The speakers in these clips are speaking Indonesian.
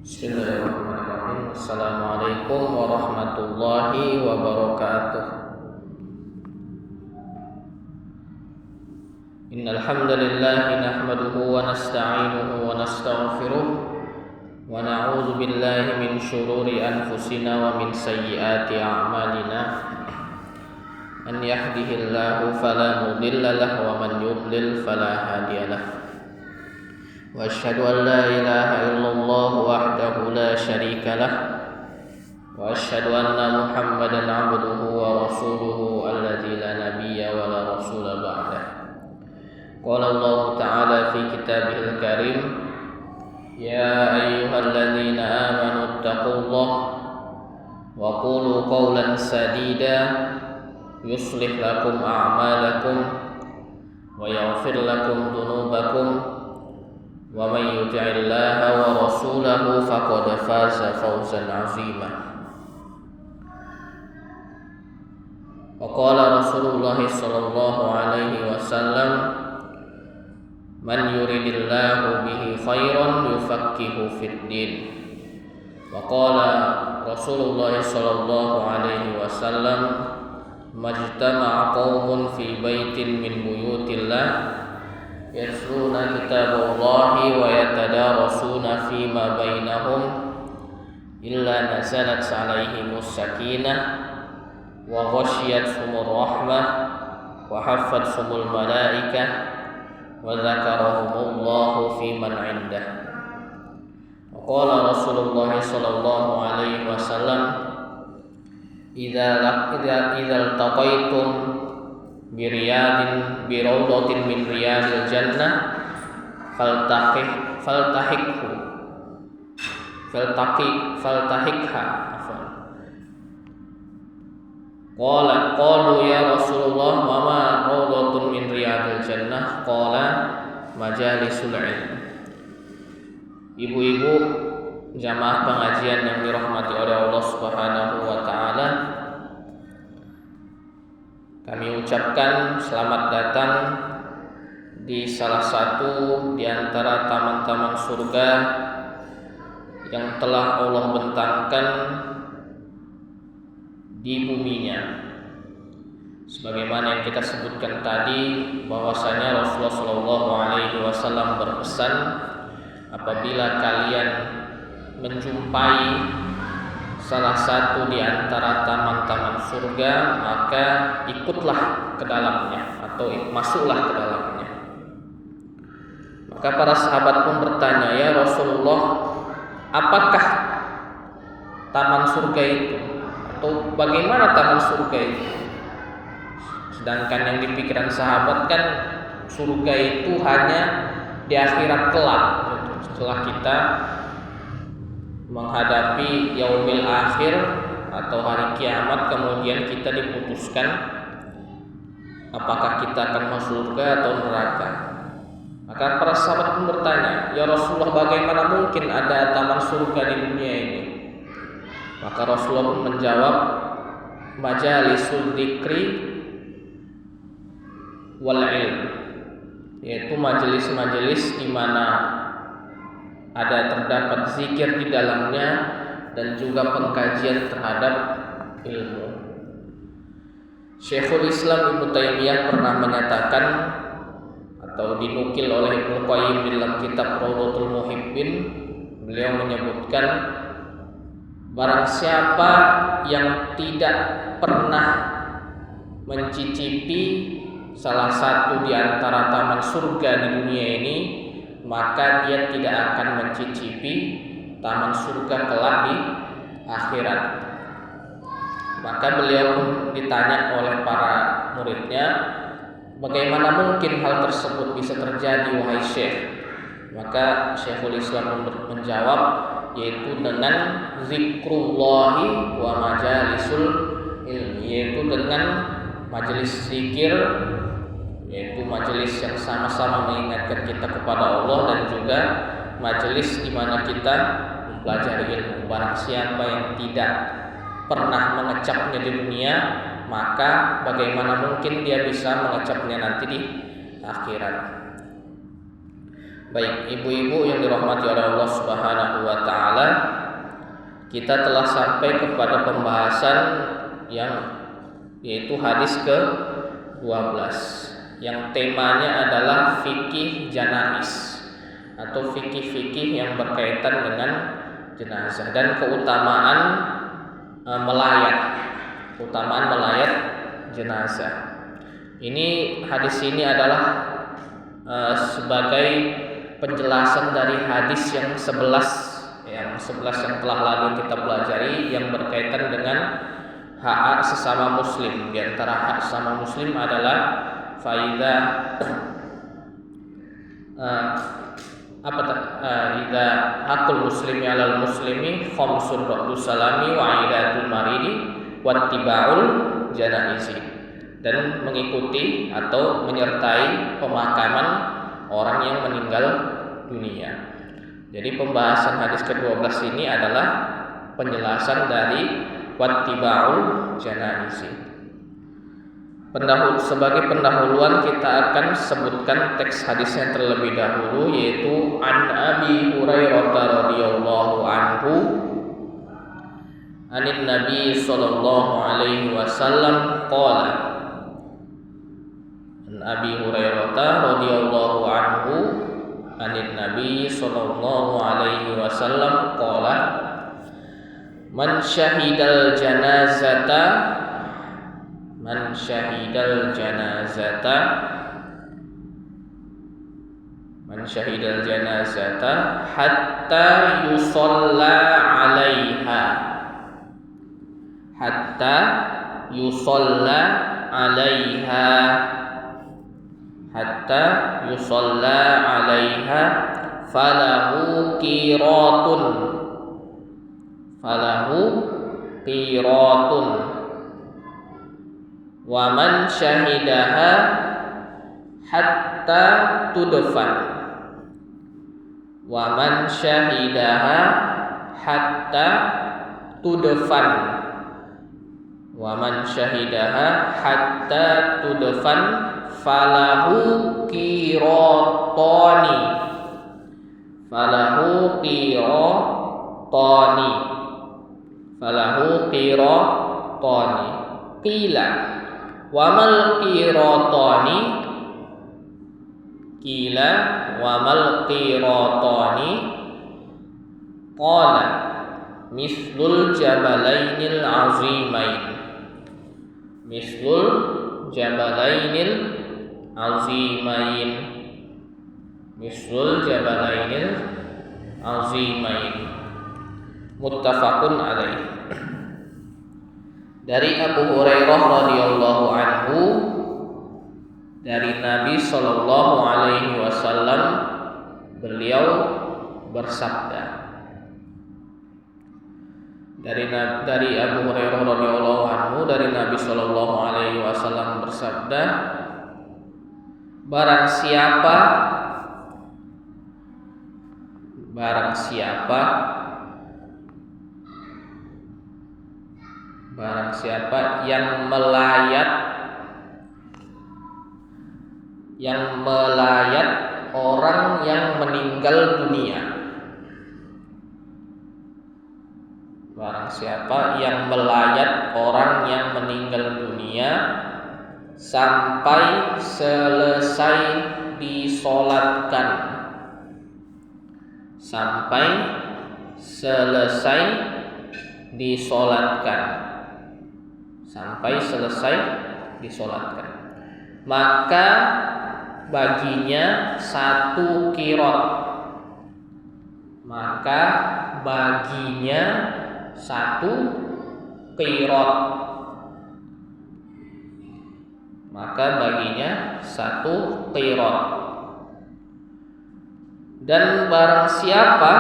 Bismillahirrahmanirrahim. Assalamualaikum warahmatullahi wabarakatuh. Innal hamdalillah nahmaduhu wa nasta'inuhu wa nastaghfiruh wa na'udzu billahi min shururi anfusina wa min sayyiati a'malina. Man yahdihillahu fala mudilla lahu wa man yudlil fala hadiya lahu. Wa asyhadu an la ilaha illallah wahdahu la syarika lah wa asyhadu anna Muhammadan 'abduhu wa rasuluhu alladzi la nabiyya wa la rasula ba'dah. Qala Allah ta'ala fi kitabihil karim, ya ayyuhalladzina amanu taqullaha wa qulu qawlan sadida yuslih lakum a'malakum wa yaghfir lakum dhunubakum wa may yuti'illaha wa rasulahu faqad faza fawzan 'azima. Wa qala Rasulullah sallallahu alaihi wasallam, man yuridillahu bihi khairan yufaqihu fid din. Wa qala Rasulullah sallallahu alaihi wasallam, majtama'a qaumun fi baitin min buyutillah yatluna kitaballahi wa yatadarasuna fima bainahum illa nazalat 'alaihimus sakinah wa ghasyiyatuhumur rahmah wa haffathumul malaikah wa dzakarahumullahu fi man 'indah. Wa qala Rasulullah sallallahu alaihi wasallam, idza iltaqaitum birawdatin min riyadil jannah faltahikha. Qalu ya Rasulullah, ma rawdatun min riyadil jannah? Qala majalisul ilm. Ibu-ibu jamaah pengajian yang dirahmati oleh Allah Subhanahu wa taala, kami ucapkan selamat datang di salah satu di antara taman-taman surga yang telah Allah bentangkan di buminya. Sebagaimana yang kita sebutkan tadi, bahwasanya Rasulullah sallallahu alaihi wasallam berpesan, apabila kalian menjumpai salah satu di antara taman-taman surga, maka ikutlah ke dalamnya atau masuklah ke dalamnya. Maka para sahabat pun bertanya, ya Rasulullah, apakah taman surga itu? Atau bagaimana taman surga itu? Sedangkan yang dipikiran sahabat kan surga itu hanya di akhirat kelak, setelah kita menghadapi yaumil akhir atau hari kiamat, kemudian kita diputuskan apakah kita akan masuk surga atau neraka. Maka para sahabat pun bertanya, ya Rasulullah, bagaimana mungkin ada taman surga di dunia ini? Maka Rasulullah pun menjawab, majalisul dzikri wal ilm, yaitu majelis-majelis di mana terdapat zikir di dalamnya dan juga pengkajian terhadap ilmu. Syekhul Islam Ibnu Taimiyah pernah menyatakan atau dinukil oleh Ibnu Qayyim dalam kitab Rawdatul Muhibbin, beliau menyebutkan, barang siapa yang tidak pernah mencicipi salah satu di antara taman surga di dunia ini, maka dia tidak akan mencicipi taman surga kelak di akhirat. Maka beliau pun ditanya oleh para muridnya, bagaimana mungkin hal tersebut bisa terjadi wahai Syekh? Maka Syekhul Islam menjawab, yaitu dengan zikrullahi wa majalisul ilmi, yaitu dengan majelis zikir, yaitu majelis yang sama-sama mengingatkan kita kepada Allah, dan juga majelis di mana kita mempelajari ilmu. Barang siapa yang tidak pernah mengecapnya di dunia, maka bagaimana mungkin dia bisa mengecapnya nanti di akhirat? Baik, ibu-ibu yang dirahmati oleh Allah Subhanahu wa taala, kita telah sampai kepada pembahasan yaitu hadis ke-12 yang temanya adalah fikih janais atau fikih-fikih yang berkaitan dengan jenazah dan keutamaan melayat jenazah. Ini hadis ini adalah sebagai penjelasan dari hadis yang 11 yang telah lalu kita pelajari yang berkaitan dengan hak sesama muslim. Di antara hak sesama muslim adalah faida idza hakul muslimi 'alal muslimi khamsun raddu salami wa idatul maridi wattiba'ul janaizi, dan mengikuti atau menyertai pemakaman orang yang meninggal dunia. Jadi pembahasan hadis ke-12 ini adalah penjelasan dari wattiba'ul janaizi. Sebagai pendahuluan kita akan sebutkan teks hadisnya terlebih dahulu, yaitu an Abi Hurairah radhiyallahu anhu anin Nabi sallallahu alaihi wasallam qala. Abi Hurairah radhiyallahu anhu anin Nabi sallallahu alaihi wasallam qala man syahidal janazata hatta yusalla 'alaiha falahu qiratun wa man syahidaha hatta tudfan falahu qiratani qila wamal qiratani qala mislul jabalainil azimain muttafaqun alaih. Dari Abu Hurairah radhiyallahu anhu, dari Nabi sallallahu alaihi wasallam, beliau bersabda. Dari Abu Hurairah radhiyallahu anhu, dari Nabi sallallahu alaihi wasallam bersabda, barang siapa yang melayat orang yang meninggal dunia. Barang siapa yang melayat orang yang meninggal dunia sampai selesai disolatkan. Maka baginya satu qirot. Dan barang siapa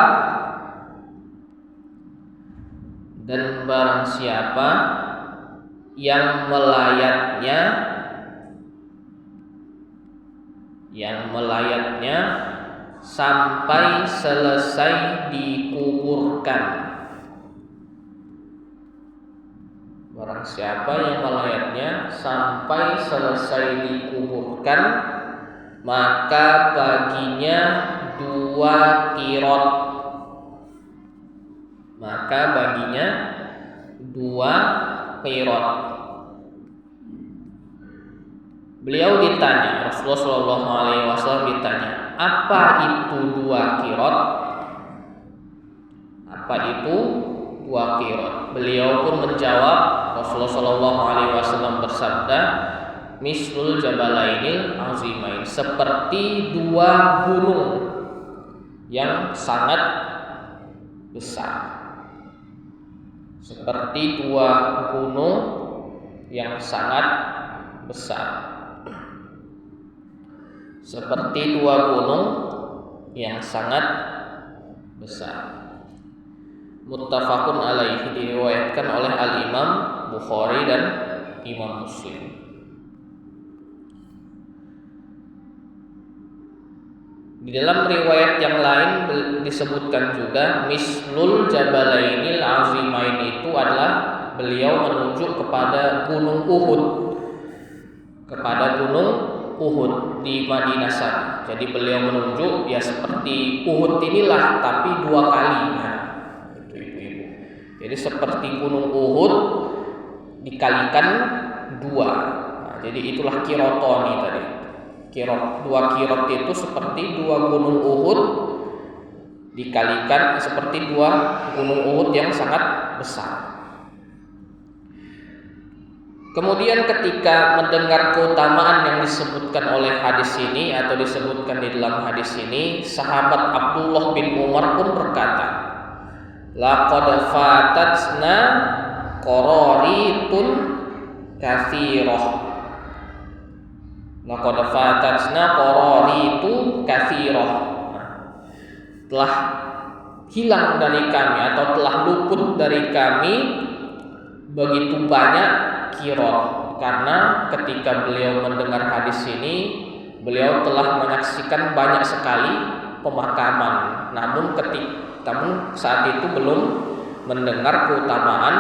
yang melayatnya sampai selesai dikuburkan. Barang siapa yang melayatnya sampai selesai dikuburkan, maka baginya 2 qirot, maka baginya 2 qirot. Beliau ditanya, Rasulullah SAW ditanya, apa itu 2 qirot? Apa itu 2 qirot? Beliau pun menjawab, Rasulullah SAW bersabda, mislul jabalainil azimain, seperti 2 gunung yang sangat besar. Seperti 2 gunung yang sangat besar. Seperti 2 gunung yang sangat besar. Muttafaqun alaihi, diriwayatkan oleh Al-Imam Bukhari dan Imam Muslim. Di dalam riwayat yang lain disebutkan juga mislul jabalainil azimain, itu adalah beliau menunjuk kepada gunung Uhud, kepada gunung Uhud di Madinah sana. Jadi beliau menunjuk ya seperti Uhud inilah, tapi 2 kali. Nah, itu ibu-ibu. Jadi seperti gunung Uhud dikalikan 2. Nah, jadi itulah kirotoni tadi. Kirot, 2 kirot itu seperti 2 gunung Uhud dikalikan seperti 2 gunung Uhud yang sangat besar. Kemudian ketika mendengar keutamaan yang disebutkan oleh hadis ini atau disebutkan di dalam hadis ini, sahabat Abdullah bin Umar pun berkata, laqad fatatna qararitun katsirah. Laqad fatatna qararitu katsirah. Telah hilang dari kami atau telah luput dari kami begitu banyak kirot, karena ketika beliau mendengar hadis ini, beliau telah menyaksikan banyak sekali pemakaman. Namun saat itu belum mendengar keutamaan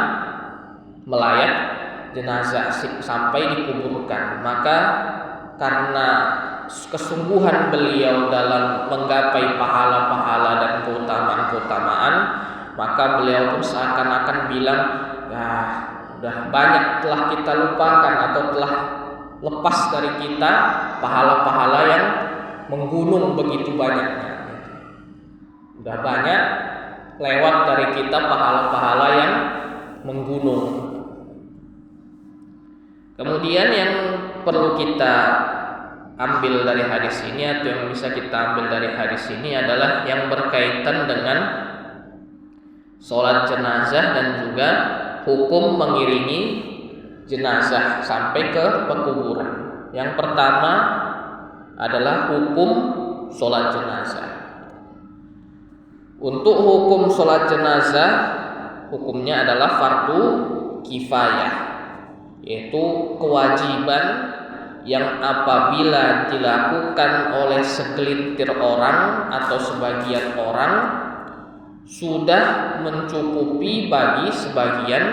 melayat jenazah sampai dikuburkan. Maka karena kesungguhan beliau dalam menggapai pahala-pahala dan keutamaan-keutamaan, maka beliau pun seakan-akan bilang, udah banyak telah kita lupakan atau telah lepas dari kita pahala-pahala yang menggunung begitu banyaknya. Udah banyak lewat dari kita pahala-pahala yang menggunung. Kemudian yang perlu kita ambil dari hadis ini atau yang bisa kita ambil dari hadis ini adalah yang berkaitan dengan sholat jenazah dan juga hukum mengiringi jenazah sampai ke pekuburan. Yang pertama adalah hukum sholat jenazah. Untuk hukum sholat jenazah, hukumnya adalah fardu kifayah, yaitu kewajiban yang apabila dilakukan oleh segelintir orang atau sebagian orang sudah mencukupi bagi sebagian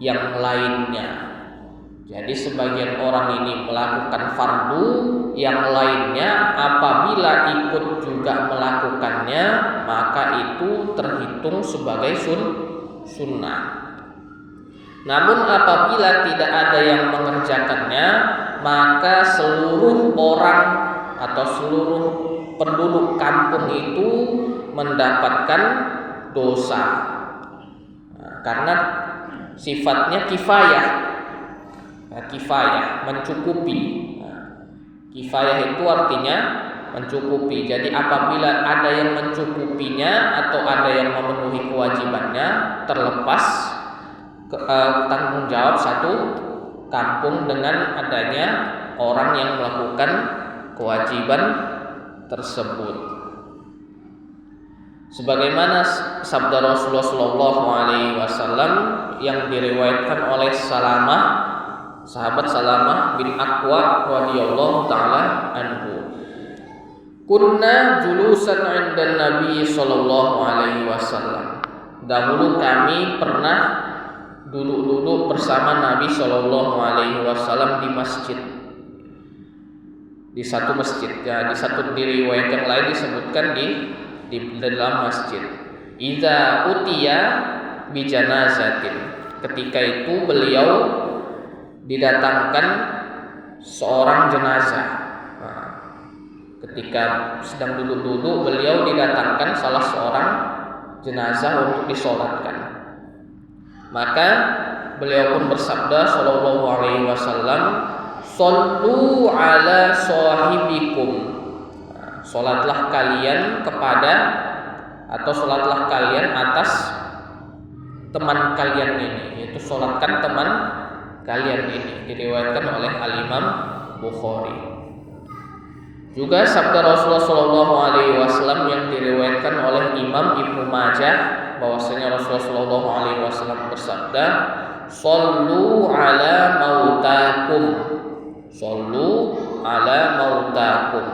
yang lainnya. Jadi sebagian orang ini melakukan fardu, yang lainnya apabila ikut juga melakukannya, maka itu terhitung sebagai sunnah. Namun apabila tidak ada yang mengerjakannya, maka seluruh orang atau seluruh penduduk kampung itu mendapatkan dosa. Karena sifatnya kifayah. Kifayah mencukupi. Kifayah itu artinya mencukupi. Jadi apabila ada yang mencukupinya atau ada yang memenuhi kewajibannya, terlepas tanggung jawab satu kampung dengan adanya orang yang melakukan kewajiban tersebut. Sebagaimana sabda Rasulullah SAW yang diriwayatkan oleh sahabat Salamah bin Aqwa radhiyallahu taala anhu. Kunna julusan 'inda Nabi sallallahu alaihi wasallam. Dahulu kami pernah duduk bersama Nabi sallallahu alaihi wasallam di masjid. di satu masjid. Ya, di riwayat yang lain disebutkan di dalam masjid. Idza utiya bi janazatin. Ketika itu beliau didatangkan seorang jenazah. Nah, ketika sedang duduk-duduk, beliau didatangkan salah seorang jenazah untuk disolatkan. Maka beliau pun bersabda sallallahu alaihi wasallam, "Shallu ala sahibikum." Nah, salatlah kalian kepada atau salatlah kalian atas teman kalian ini, yaitu salatkan teman kalian ini. Diriwayatkan oleh Al-Imam Bukhari. Juga sabda Rasulullah sallallahu alaihi wasallam yang diriwayatkan oleh Imam Ibnu Majah, bahwasanya Rasulullah sallallahu alaihi wasallam bersabda, "Shallu ala mautakum." Shallu ala mautakum.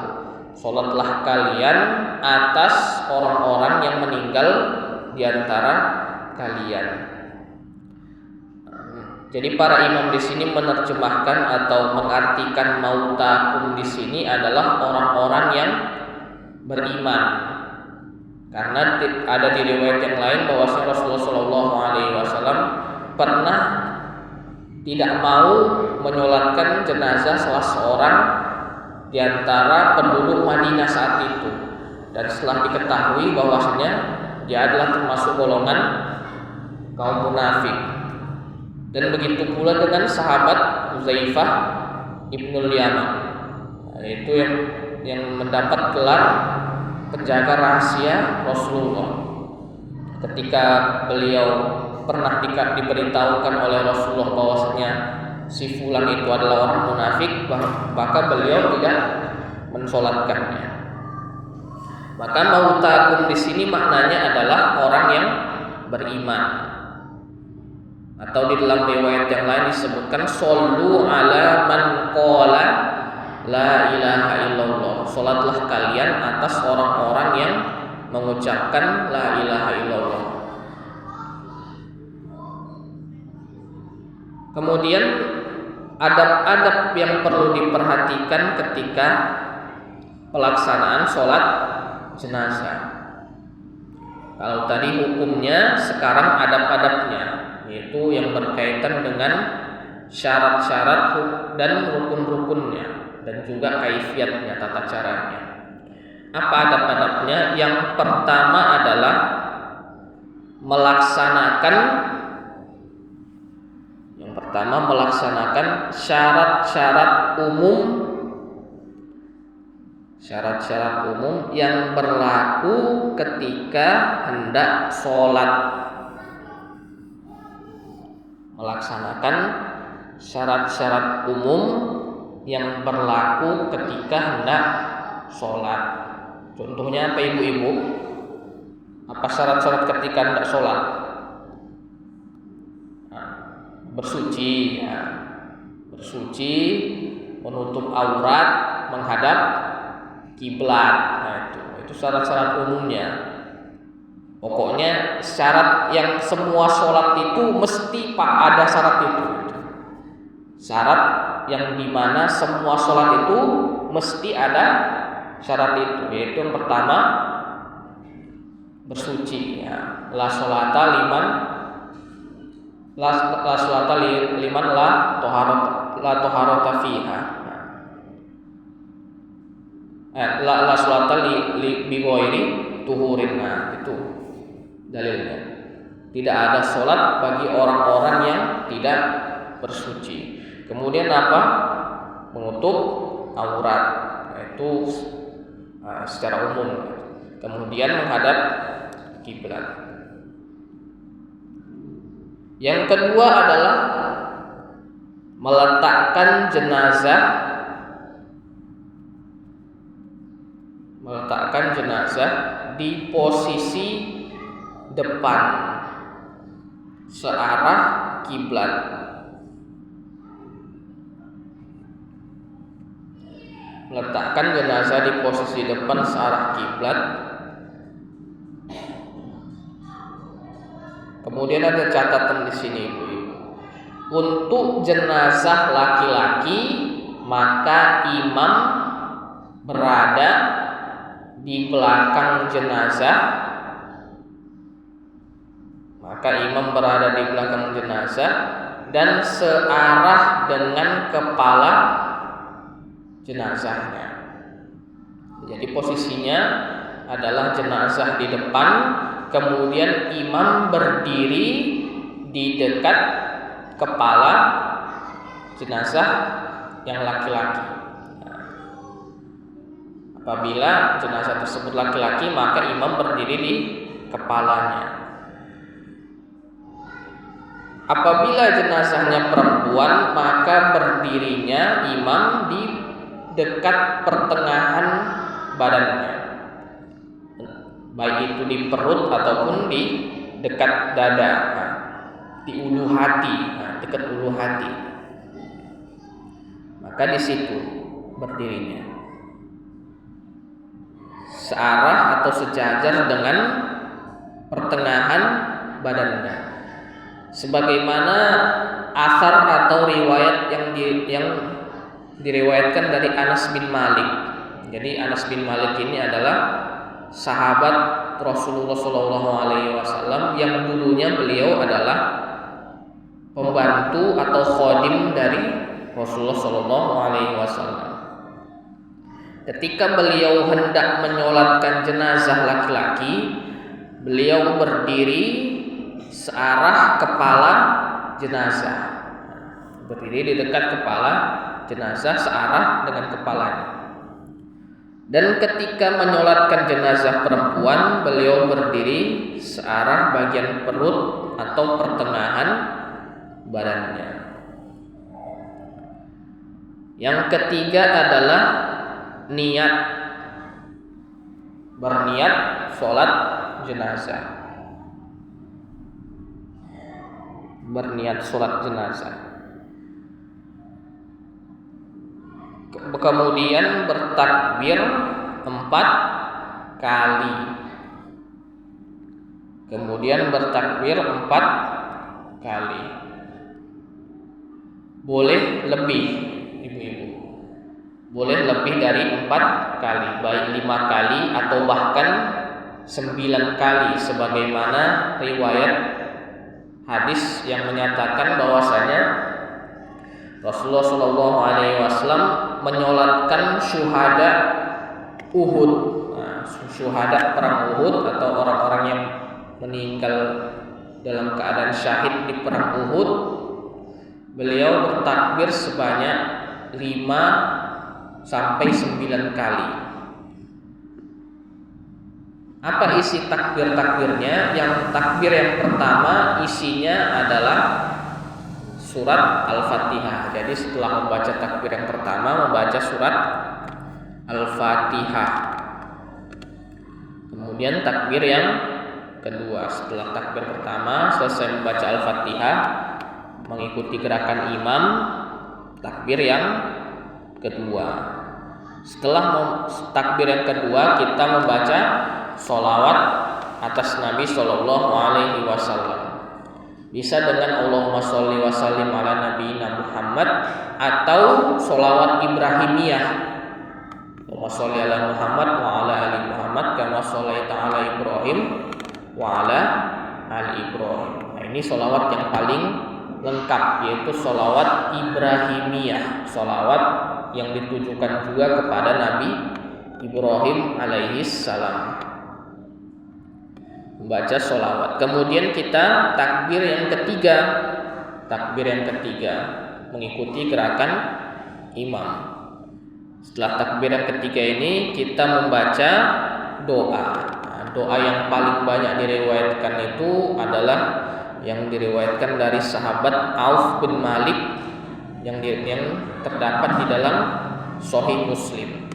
Salatlah kalian atas orang-orang yang meninggal di antara kalian. Jadi para imam di sini menerjemahkan atau mengartikan mautakum di sini adalah orang-orang yang beriman. Karena ada di riwayat yang lain bahwasanya Rasulullah Shallallahu Alaihi Wasallam pernah tidak mau menyolatkan jenazah salah seorang di antara penduduk Madinah saat itu, dan setelah diketahui bahwasanya dia adalah termasuk golongan kaum munafik. Dan begitu pula dengan sahabat Hudzaifah Ibnul Yaman, itu yang mendapat gelar penjaga rahasia Rasulullah. Ketika beliau pernah diberitahukan oleh Rasulullah bahwasanya si fulan itu adalah orang munafik, maka beliau tidak mensolatkannya. Maka mautakum di sini maknanya adalah orang yang beriman. Atau di dalam riwayat yang lain disebutkan shollu ala man qala la ilaha illallah. Salatlah kalian atas orang-orang yang mengucapkan la ilaha illallah. Kemudian adab-adab yang perlu diperhatikan ketika pelaksanaan sholat jenazah. Kalau tadi hukumnya, sekarang adab-adabnya, yaitu yang berkaitan dengan syarat-syarat dan rukun-rukunnya, dan juga kaifiatnya, tata caranya. Apa adab-adabnya? Yang pertama adalah melaksanakan syarat-syarat umum yang berlaku ketika hendak sholat. Melaksanakan syarat-syarat umum yang berlaku ketika hendak sholat. Contohnya apa, ibu-ibu? Apa syarat-syarat ketika hendak sholat? Bersuci, ya. Bersuci, menutup aurat, menghadap kiblat. Nah, itu syarat-syarat umumnya. Pokoknya syarat yang semua sholat itu mesti ada syarat itu. Syarat yang dimana semua sholat itu mesti ada syarat itu. Yaitu yang pertama bersuci, ya. La sholata liman la toharota fiha. La sholata li bighairi tuhurin. Nah, itu dalilnya. Tidak ada sholat bagi orang-orang yang tidak bersuci. Kemudian apa? Menutup aurat, yaitu secara umum. Kemudian menghadap kiblat. Yang kedua adalah meletakkan jenazah di posisi depan searah kiblat. Meletakkan jenazah di posisi depan searah kiblat. Kemudian ada catatan di sini, ibu-ibu. Untuk jenazah laki-laki, maka imam berada di belakang jenazah, maka imam berada di belakang jenazah dan searah dengan kepala jenazahnya. Jadi posisinya adalah jenazah di depan, kemudian imam berdiri di dekat kepala jenazah yang laki-laki. Apabila jenazah tersebut laki-laki, maka imam berdiri di kepalanya. Apabila jenazahnya perempuan, maka berdirinya imam di dekat pertengahan badannya, baik itu di perut ataupun di dekat dada, di ulu hati, dekat ulu hati. Maka di situ berdirinya, searah atau sejajar dengan pertengahan badannya. Sebagaimana asar atau riwayat yang diriwayatkan dari Anas bin Malik. Jadi Anas bin Malik ini adalah sahabat Rasulullah SAW yang dulunya beliau adalah pembantu atau khodim dari Rasulullah SAW. Ketika beliau hendak menyolatkan jenazah laki-laki, beliau berdiri searah kepala jenazah, berdiri di dekat kepala jenazah searah dengan kepalanya. Dan ketika menyolatkan jenazah perempuan, beliau berdiri searah bagian perut atau pertengahan badannya. Yang ketiga adalah niat, berniat sholat jenazah. Berniat sholat jenazah, kemudian bertakbir 4 kali, kemudian bertakbir 4 kali. Boleh lebih, ibu-ibu, boleh lebih dari 4 kali, baik 5 kali atau bahkan 9 kali, sebagaimana riwayat hadis yang menyatakan bahwasanya Rasulullah SAW menyolatkan syuhada Uhud, syuhada perang Uhud atau orang-orang yang meninggal dalam keadaan syahid di perang Uhud. Beliau bertakbir sebanyak 5 sampai 9 kali. Apa isi takbir-takbirnya? Yang takbir yang pertama isinya adalah surat Al-Fatihah. Jadi setelah membaca takbir yang pertama, membaca surat Al-Fatihah. Kemudian takbir yang kedua, setelah takbir pertama selesai membaca Al-Fatihah, mengikuti gerakan imam, takbir yang kedua. Setelah takbir yang kedua, kita membaca sholawat atas Nabi SAW. Bisa dengan Allahumma sholli wa sallim ala nabiyina Muhammad atau sholawat Ibrahimiyah. Allahumma sholli ala Muhammad wa ala ali Muhammad kama shollaita ala Ibrahim wa ala ali Ibrahim. Nah, ini sholawat yang paling lengkap, yaitu sholawat Ibrahimiyah, sholawat yang ditujukan juga kepada Nabi Ibrahim alaihi salam. Membaca sholawat. Kemudian kita takbir yang ketiga. Takbir yang ketiga mengikuti gerakan imam. Setelah takbir yang ketiga ini kita membaca doa. Doa yang paling banyak diriwayatkan itu adalah yang diriwayatkan dari sahabat Auf bin Malik yang terdapat di dalam Sahih Muslim.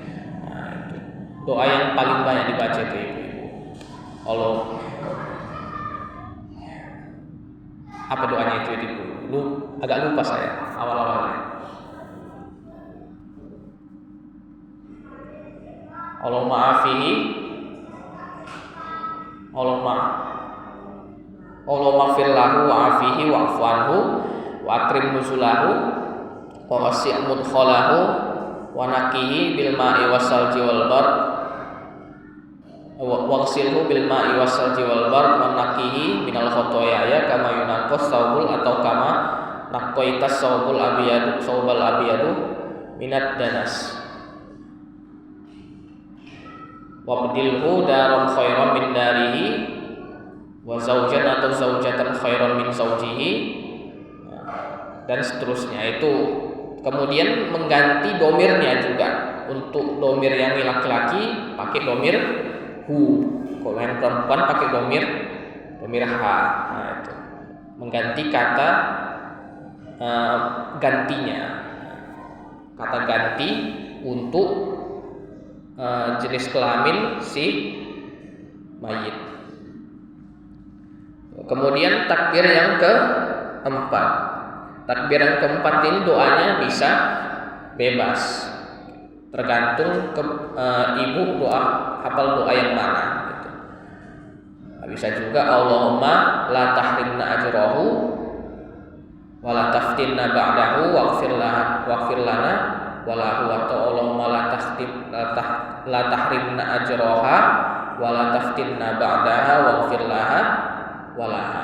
Itu doa yang paling banyak dibaca itu, ibu-ibu. Allah, apa doanya itu, ibu? Agak lupa saya awal-awalnya. Allahumma afihi, Allahumma firlahu wa afihi wa afu anhu wa akrim nuzulahu wa wasi' mudkhalahu wa naqihi bil ma'i wasalji wal bar waqsilhu bil ma'i wasalji wal bar wa naqihi minal khotoyaya kama yunaqqas saubul atau kama naqqaitas saubul abiyadu minad danas wabdilhu daron khairan min darihi wa zaujan atau zaujatan khairan min zaujihi dan seterusnya. Itu kemudian mengganti domirnya juga. Untuk domir yang laki-laki pakai domir hu, kalau yang perempuan pakai domir ha. Nah, itu mengganti kata gantinya, kata ganti untuk jenis kelamin si mayit. Kemudian takbir yang keempat. Takbir yang keempat ini doanya bisa bebas, tergantung ibu hafal doa yang mana gitu. Bisa juga Allahumma la tahrimna ajrahu wa la taftinna ba'dahu waghfir lana wa lahu, atau Allahumma la tahrimna ajraha wa la taftinna ba'daha waghfir lana wa laha.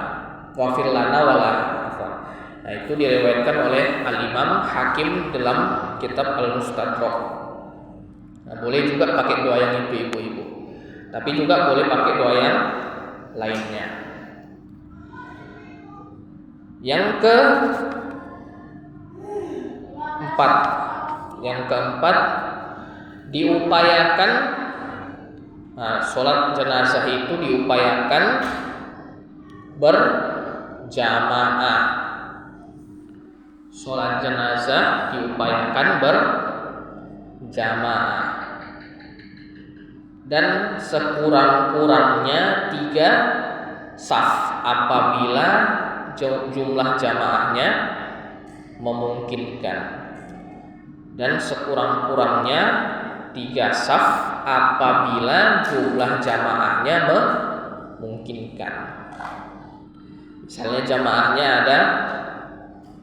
Nah, itu diriwayatkan oleh Al-Imam Hakim dalam kitab Al-Mustadrak. Nah, boleh juga pakai doa yang itu ibu-ibu, tapi juga boleh pakai doa yang lainnya. Yang keempat diupayakan, sholat jenazah itu diupayakan berjamaah. Sholat jenazah diupayakan berjamaah dan sekurang-kurangnya 3 saf apabila jumlah jamaahnya memungkinkan, dan sekurang-kurangnya 3 saf apabila jumlah jamaahnya memungkinkan. Misalnya jamaahnya ada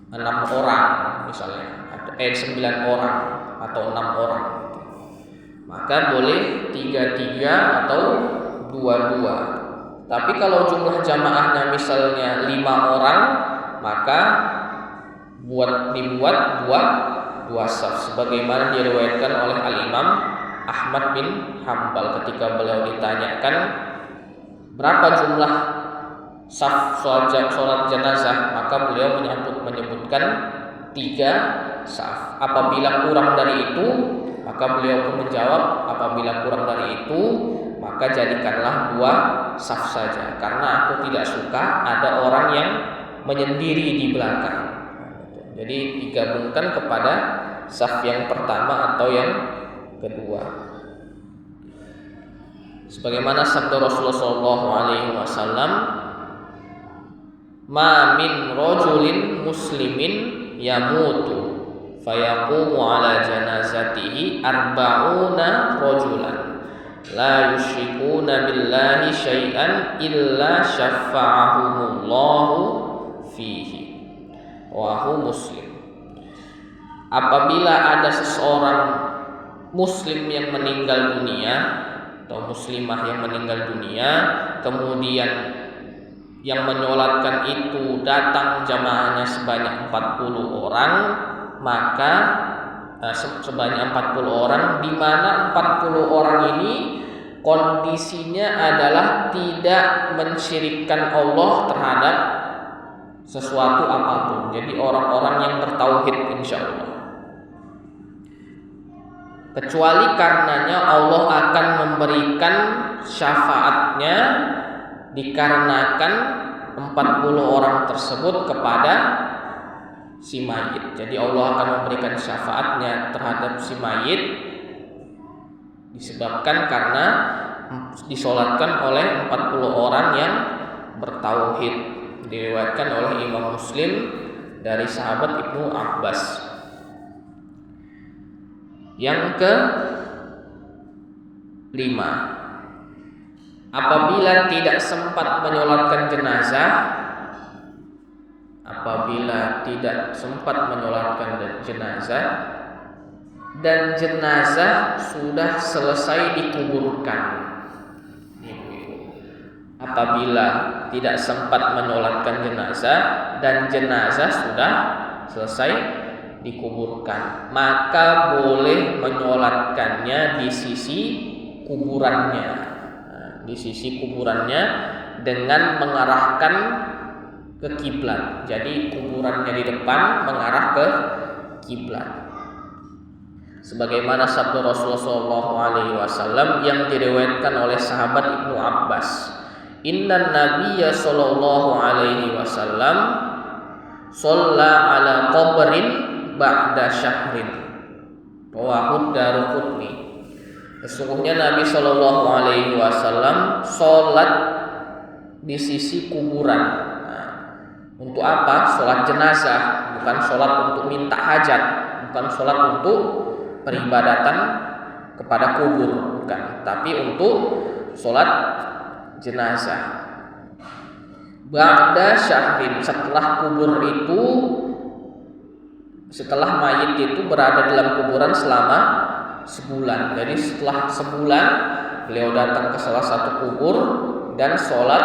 6 orang, misalnya 9 orang atau 6 orang, maka boleh 3-3 atau 2-2. Tapi kalau jumlah jamaahnya misalnya 5 orang, maka dibuat 2 saf, sebagaimana diriwayatkan oleh Al-Imam Ahmad bin Hanbal ketika beliau ditanyakan berapa jumlah saf sholat jenazah, maka beliau menyebutkan 3 saf. Apabila kurang dari itu, maka beliau pun menjawab, apabila kurang dari itu, maka jadikanlah 2 saf saja, karena aku tidak suka ada orang yang menyendiri di belakang. Jadi digabungkan kepada saf yang pertama atau yang kedua. Sebagaimana sabda Rasulullah SAW, ma min rajulin muslimin yamutu fayaqumu ala janazatihi arba'una rajulan la yusyrikuna billahi syai'an illa syafa'ahumullahu fihi. Rawahu Muslim. Apabila ada seseorang muslim yang meninggal dunia atau muslimah yang meninggal dunia, kemudian yang menyolatkan itu datang jamaahnya sebanyak 40 orang, maka sebanyak 40 orang, di mana 40 orang ini kondisinya adalah tidak mensyirikkan Allah terhadap sesuatu apapun. Jadi orang-orang yang bertauhid insyaallah. Kecuali karenanya Allah akan memberikan syafaatnya dikarenakan 40 orang tersebut kepada si mayit. Jadi Allah akan memberikan syafaatnya terhadap si mayit disebabkan karena disolatkan oleh 40 orang yang bertauhid. Diriwayatkan oleh Imam Muslim dari sahabat Ibnu Abbas. Yang ke-5, apabila tidak sempat menyolatkan jenazah, dan jenazah sudah selesai dikuburkan. Apabila tidak sempat menyolatkan jenazah dan jenazah sudah selesai dikuburkan, maka boleh menyolatkannya di sisi kuburannya. Di sisi kuburannya dengan mengarahkan ke kiblat. Jadi kuburannya di depan mengarah ke kiblat. Sebagaimana sabda Rasulullah SAW yang diriwayatkan oleh sahabat Ibnu Abbas, Inna Nabiyya sallallahu alaihi wasallam shalla ala qabrin ba'da syahrin. Rawahu Daruqutni. Sesungguhnya Nabi sallallahu alaihi wasallam salat di sisi kuburan. Nah, untuk apa? Salat jenazah, bukan salat untuk minta hajat, bukan salat untuk peribadatan kepada kubur, bukan, tapi untuk salat jenazah. Ba'da syahrin, setelah kubur itu, setelah mayit itu berada dalam kuburan selama sebulan. Jadi setelah sebulan beliau datang ke salah satu kubur dan sholat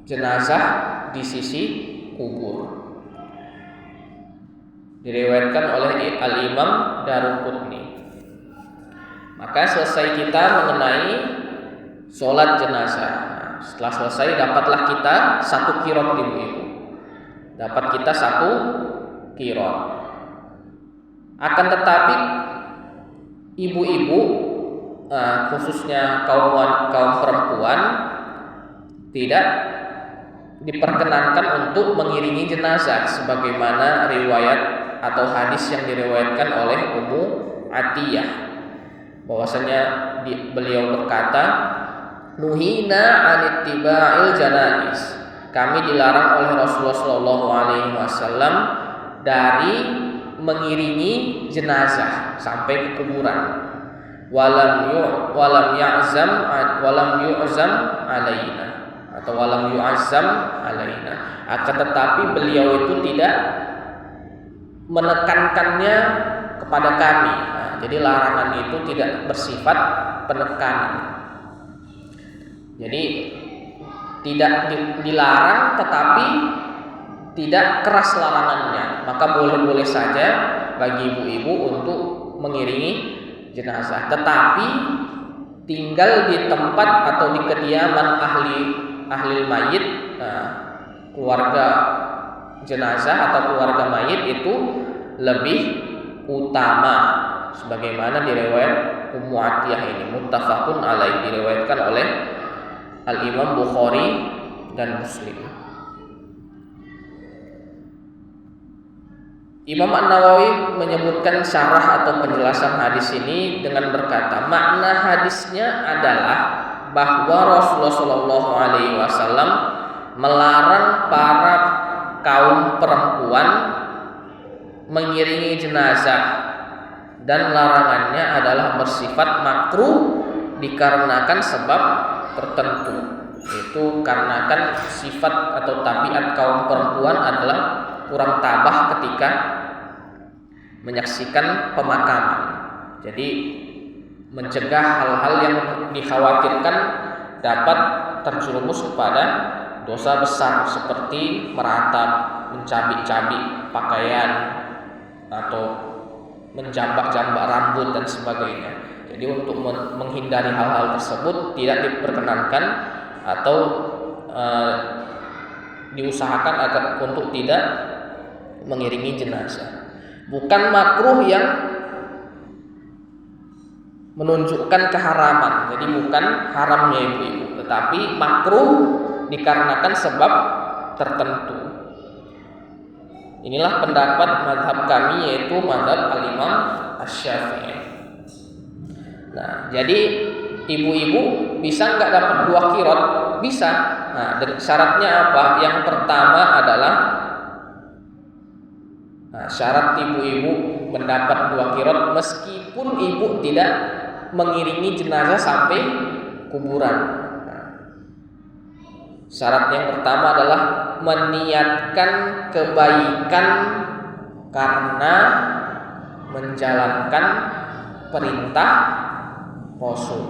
jenazah di sisi kubur. Diriwayatkan oleh Al-Imam Daruqutni. Maka selesai kita mengenai sholat jenazah. Setelah selesai dapatlah kita 1 qirot ibu-ibu. Dapat kita 1 qirot. Akan tetapi ibu-ibu, khususnya kaum perempuan, tidak diperkenankan untuk mengiringi jenazah, sebagaimana riwayat atau hadis yang diriwayatkan oleh Ummu Atiyah, bahwasanya beliau berkata, nuhina anittiba'il janaiz, kami dilarang oleh Rasulullah SAW dari mengiringi jenazah sampai ke kuburan. Walam yu'zam alaina, atau walam yu'azzam alaina. Akan tetapi beliau itu tidak menekankannya kepada kami. Jadi larangan itu tidak bersifat penekanan. Jadi tidak dilarang, tetapi tidak keras larangannya. Maka boleh-boleh saja bagi ibu-ibu untuk mengiringi jenazah, tetapi tinggal di tempat atau di kediaman ahli mayit, keluarga jenazah atau keluarga mayit itu lebih utama, sebagaimana diriwayat Ummu Atiyah ini, muttafaqun alaih, diriwayatkan oleh Al-Imam Bukhari dan Muslim. Imam An-Nawawi menyebutkan syarah atau penjelasan hadis ini dengan berkata, makna hadisnya adalah bahwa Rasulullah SAW melarang para kaum perempuan mengiringi jenazah, dan larangannya adalah bersifat makruh dikarenakan sebab tertentu. Itu karenakan sifat atau tabiat kaum perempuan adalah kurang tabah ketika menyaksikan pemakaman. Jadi mencegah hal-hal yang dikhawatirkan dapat terjerumus kepada dosa besar, seperti meratap, mencabik-cabik pakaian, atau menjambak-jambak rambut dan sebagainya. Jadi untuk menghindari hal-hal tersebut tidak diperkenankan atau diusahakan agar untuk tidak mengiringi jenazah. Bukan makruh yang menunjukkan keharaman. Jadi bukan haramnya ibu-ibu, tetapi makruh dikarenakan sebab tertentu. Inilah pendapat mazhab kami, yaitu mazhab Al-Imam Asy-Syafi'i. Nah, jadi ibu-ibu bisa nggak dapat 2 qirot? Bisa. Nah, dan syaratnya apa? Yang pertama adalah syarat ibu-ibu mendapat 2 qirot meskipun ibu tidak mengiringi jenazah sampai kuburan. Syarat yang pertama adalah meniatkan kebaikan karena menjalankan perintah Rasul.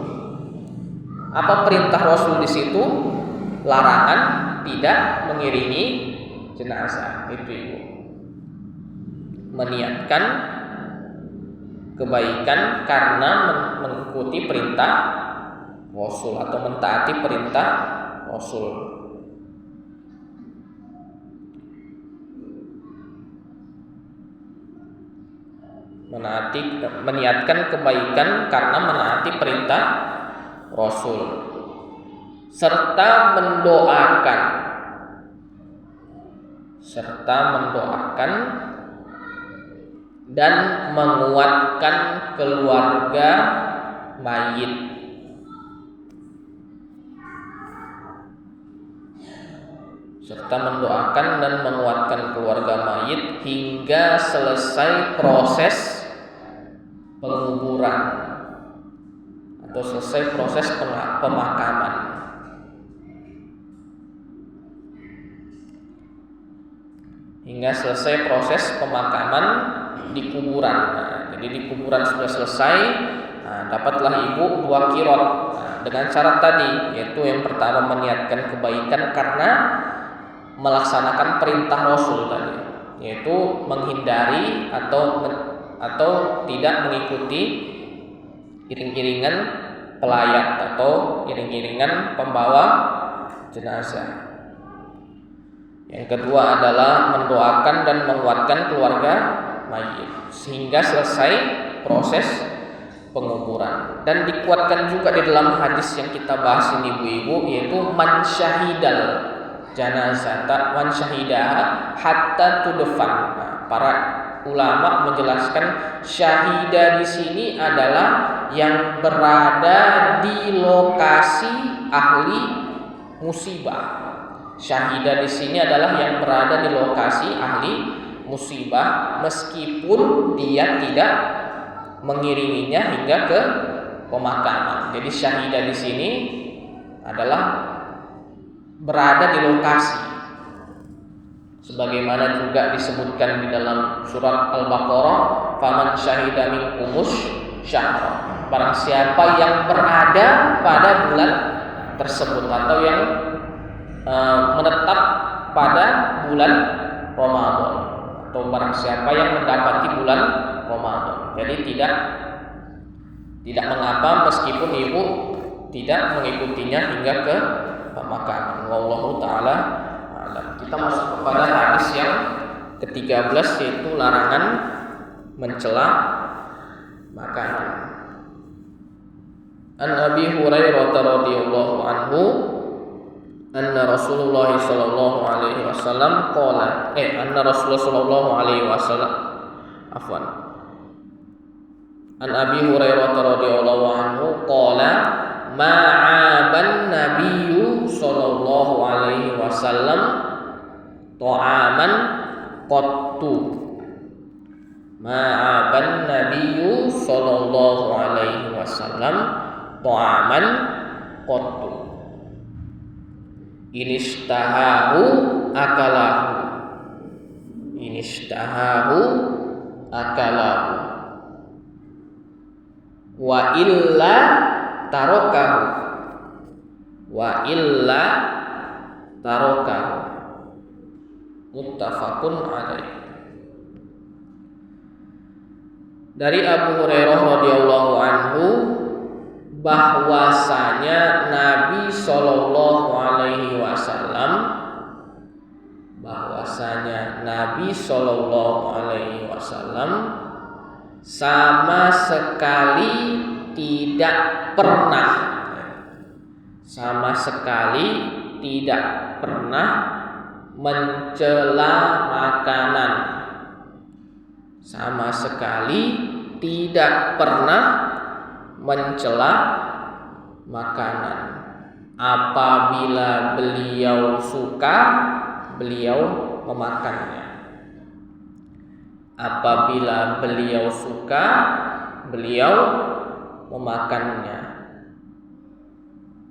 Apa perintah Rasul di situ? Larangan tidak mengiringi jenazah. Itu Ibu. Meniatkan kebaikan karena mengikuti perintah Rasul atau mentaati perintah Rasul. Meniatkan kebaikan karena menaati perintah Rasul serta mendoakan dan menguatkan keluarga mayit. Serta mendoakan dan menguatkan keluarga mayit hingga selesai proses penguburan atau selesai proses pemakaman. Hingga selesai proses pemakaman di kuburan. Jadi di kuburan sudah selesai, dapatlah Ibu 2 qirot dengan syarat tadi, yaitu yang pertama meniatkan kebaikan karena melaksanakan perintah Rasul tadi, yaitu menghindari atau tidak mengikuti iring-iringan pelayat atau iring-iringan pembawa jenazah. Yang kedua adalah mendoakan dan menguatkan keluarga mayit sehingga selesai proses penguburan. Dan dikuatkan juga di dalam hadis yang kita bahas ini Ibu-ibu, yaitu man syahidal janazah man syahidah hatta tudfan. Para ulama menjelaskan syahida di sini adalah yang berada di lokasi ahli musibah. Syahida di sini adalah yang berada di lokasi ahli musibah meskipun dia tidak mengiringinya hingga ke pemakaman. Jadi syahidah di sini adalah berada di lokasi. Sebagaimana juga disebutkan di dalam surat Al-Baqarah, faman syahida minkumus syahra. Barang siapa yang berada pada bulan tersebut atau yang menetap pada bulan Ramadan, atau barang siapa yang mendapati bulan Ramadan. Jadi tidak mengapa meskipun Ibu tidak mengikutinya hingga ke pemakaman. Wallahu taala alam. Kita masuk kepada hadis yang ke-13, yaitu larangan mencela makanan. An Abi Hurairah radhiyallahu anhu anna Rasulullah sallallahu alaihi wasallam qala anna Rasulullah sallallahu alaihi wasallam An Abi Hurairah radhiyallahu anhu qala ma'aban nabiyyu sallallahu alaihi wasallam ta'aman qattu. Ma'aban nabiyyu sallallahu alaihi wasallam ta'aman qattu. Inistahahu akalahu. Inistahahu akalahu. Wa illa tarokahu. Wa illa tarokahu. Muttafaqun alaih. Dari Abu Hurairah radhiyallahu anhu bahwasanya Nabi sallallahu alaihi wasallam sama sekali tidak pernah mencela makanan. Sama sekali tidak pernah mencela makanan. Apabila beliau suka, beliau memakannya. Apabila beliau suka, beliau memakannya.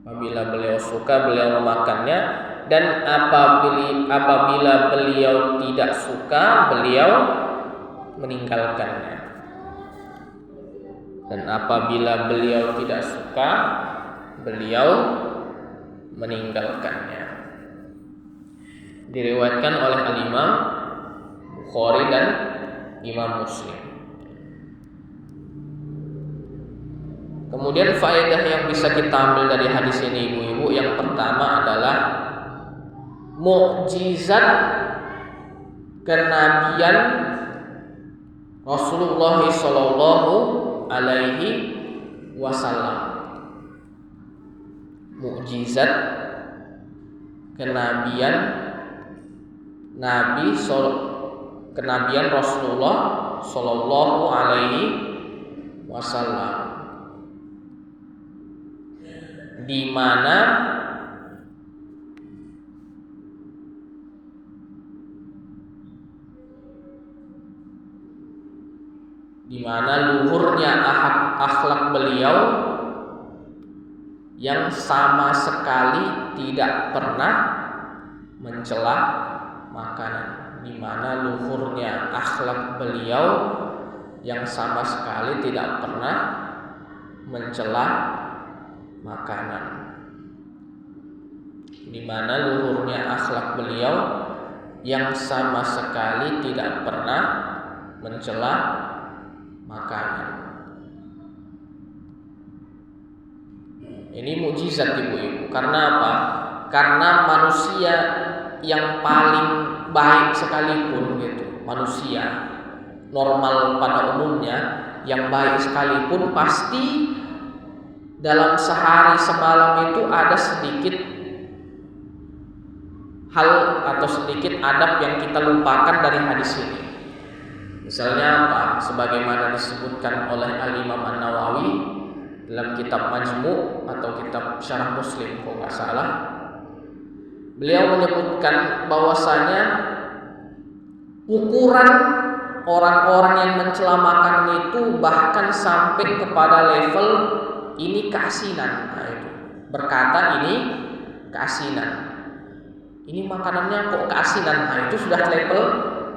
Apabila beliau suka, beliau memakannya. Dan apabila beliau tidak suka, beliau meninggalkannya. dan apabila beliau tidak suka, beliau meninggalkannya. Diriwayatkan oleh Al-Imam Bukhari dan Imam Muslim. Kemudian faedah yang bisa kita ambil dari hadis ini, ibu-ibu, yang pertama adalah mukjizat kenabian Rasulullah Shallallahu Alaihi Wasallam. Mukjizat kenabian kenabian Rasulullah Shallallahu Alaihi Wasallam, di mana luhurnya akhlak beliau yang sama sekali tidak pernah mencela makanan. Di mana luhurnya akhlak beliau yang sama sekali tidak pernah mencela makanan. Di mana luhurnya akhlak beliau yang sama sekali tidak pernah mencela makanan. Ini mukjizat, ibu-ibu. Karena apa? Karena manusia yang paling baik sekalipun, gitu, manusia normal pada umumnya yang baik sekalipun pasti dalam sehari semalam itu ada sedikit hal atau sedikit adab yang kita lupakan dari hadis ini. Misalnya apa? Sebagaimana disebutkan oleh Al-Imam An-Nawawi dalam kitab Majmu' atau kitab Syarah Muslim kalau nggak salah, beliau menyebutkan bahwasanya ukuran orang-orang yang mencela makanan itu bahkan sampai kepada level ini keasinan. Nah, itu berkata ini keasinan, ini makanannya kok keasinan. Nah, itu sudah level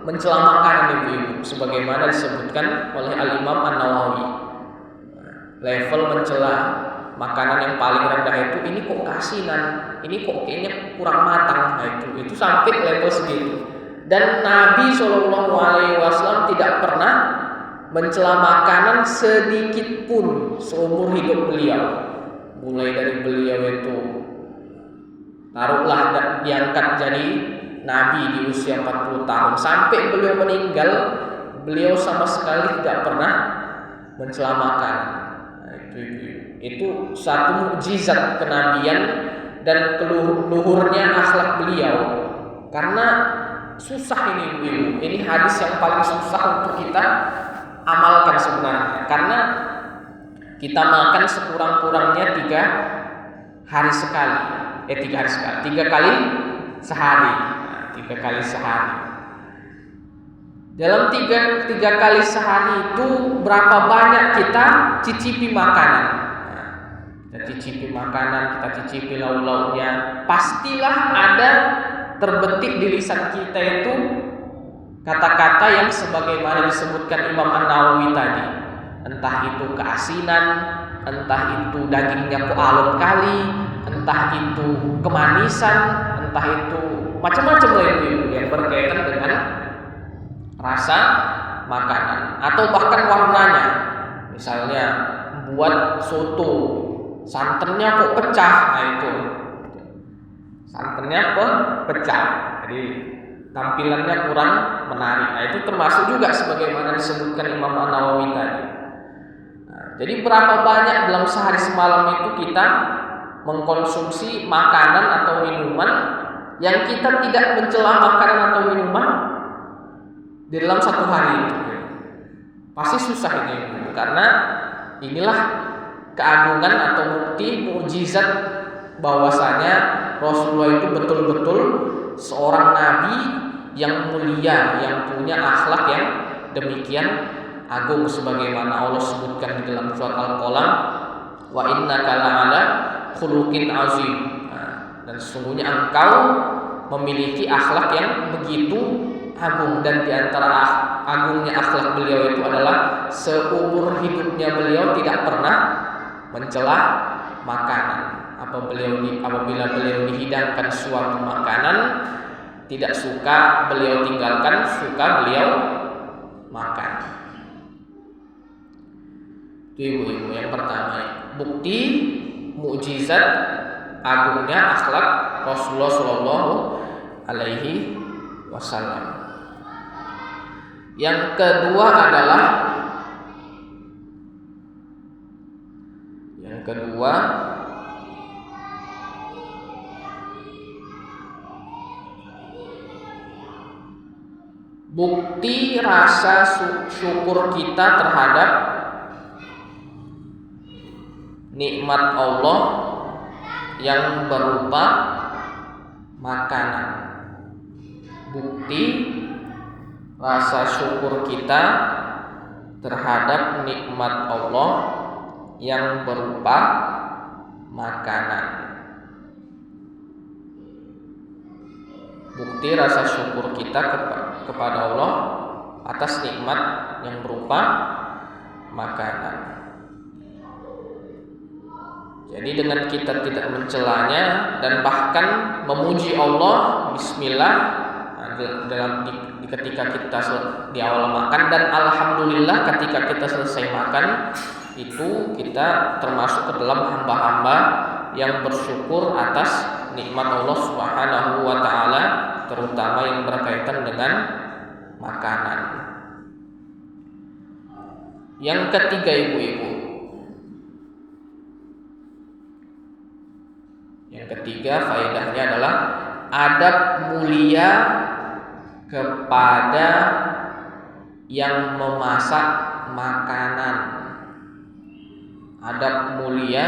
mencela makanan, ibu-ibu, sebagaimana disebutkan oleh Al-Imam An-Nawawi. Level mencela makanan yang paling rendah itu ini kok keasinan, ini kok kayaknya kurang matang. Nah, itu sampai level segitu. Dan Nabi SAW tidak pernah mencela makanan sedikit pun seumur hidup beliau. Mulai dari beliau itu taruhlah diangkat jadi Nabi di usia 40 tahun sampai beliau meninggal, beliau sama sekali tidak pernah mencela makanan. Nah, itu satu mukjizat kenabian dan luhurnya akhlak beliau. Karena susah ini, ibu. Ini hadis yang paling susah untuk kita amalkan sebenarnya. Karena kita makan sekurang-kurangnya 3 kali sehari. 3 kali sehari. Dalam 3 kali sehari itu berapa banyak kita cicipi makanan? Kita cicipi makanan, kita cicipi lauk-lauknya. Pastilah ada terbetik di lisan kita itu kata-kata yang sebagaimana disebutkan Imam An-Nawawi tadi. Entah itu keasinan, entah itu dagingnya kok alot kali, entah itu kemanisan, entah itu macam-macam lain yang berkaitan dengan rasa makanan atau bahkan warnanya. Misalnya buat soto, santannya kok pecah. Nah, itu santannya kok pecah, jadi tampilannya kurang menarik. Nah, itu termasuk juga sebagaimana disebutkan Imam An-Nawawi tadi. Nah, jadi berapa banyak dalam sehari semalam itu kita mengkonsumsi makanan atau minuman yang kita tidak mencela makanan atau minuman di dalam satu hari itu. Pasti susah ini, karena inilah keagungan atau bukti mukjizat bahwasanya Rasulullah itu betul-betul seorang nabi yang mulia, yang punya akhlak yang demikian agung, sebagaimana Allah sebutkan di dalam surat Al-Qalam, wa innaka la'ala khuluqin azim. Dan sesungguhnya engkau memiliki akhlak yang begitu agung, dan di antara agungnya akhlak beliau itu adalah seumur hidupnya beliau tidak pernah mencela makanan. Apabila beliau dihidangkan suatu makanan, tidak suka beliau tinggalkan, suka beliau makan. Itu ibu-ibu yang pertama, bukti mukjizat agungnya akhlak Rasulullah Shallallahu Alaihi Wasallam. Yang kedua adalah bukti rasa syukur kita terhadap nikmat Allah yang berupa makanan. Bukti rasa syukur kita terhadap nikmat Allah yang berupa makanan. Bukti rasa syukur kita kepada Allah atas nikmat yang berupa makanan. Jadi dengan kita tidak mencelanya dan bahkan memuji Allah, bismillah, ketika kita di awal makan, dan alhamdulillah ketika kita selesai makan, itu kita termasuk ke dalam hamba-hamba yang bersyukur atas nikmat Allah Subhanahu wa taala, terutama yang berkaitan dengan makanan. Yang ketiga, ibu-ibu, faedahnya adalah adab mulia kepada yang memasak makanan. Adab mulia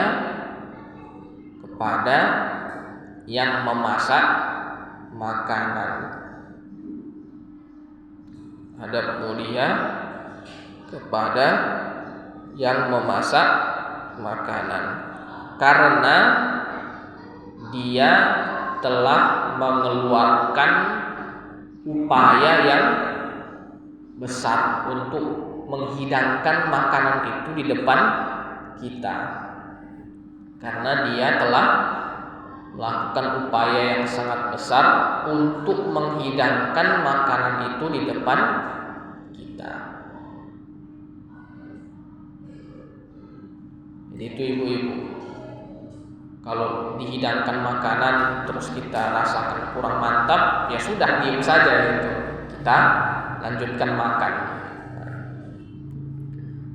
kepada yang memasak makanan. Adab mulia kepada yang memasak makanan, karena dia telah mengeluarkan upaya yang besar untuk menghidangkan makanan itu di depan kita, karena dia telah melakukan upaya yang sangat besar untuk menghidangkan makanan itu di depan kita. Jadi itu ibu-ibu, kalau dihidangkan makanan terus kita rasakan kurang mantap, ya sudah, diam saja gitu. Kita lanjutkan makan.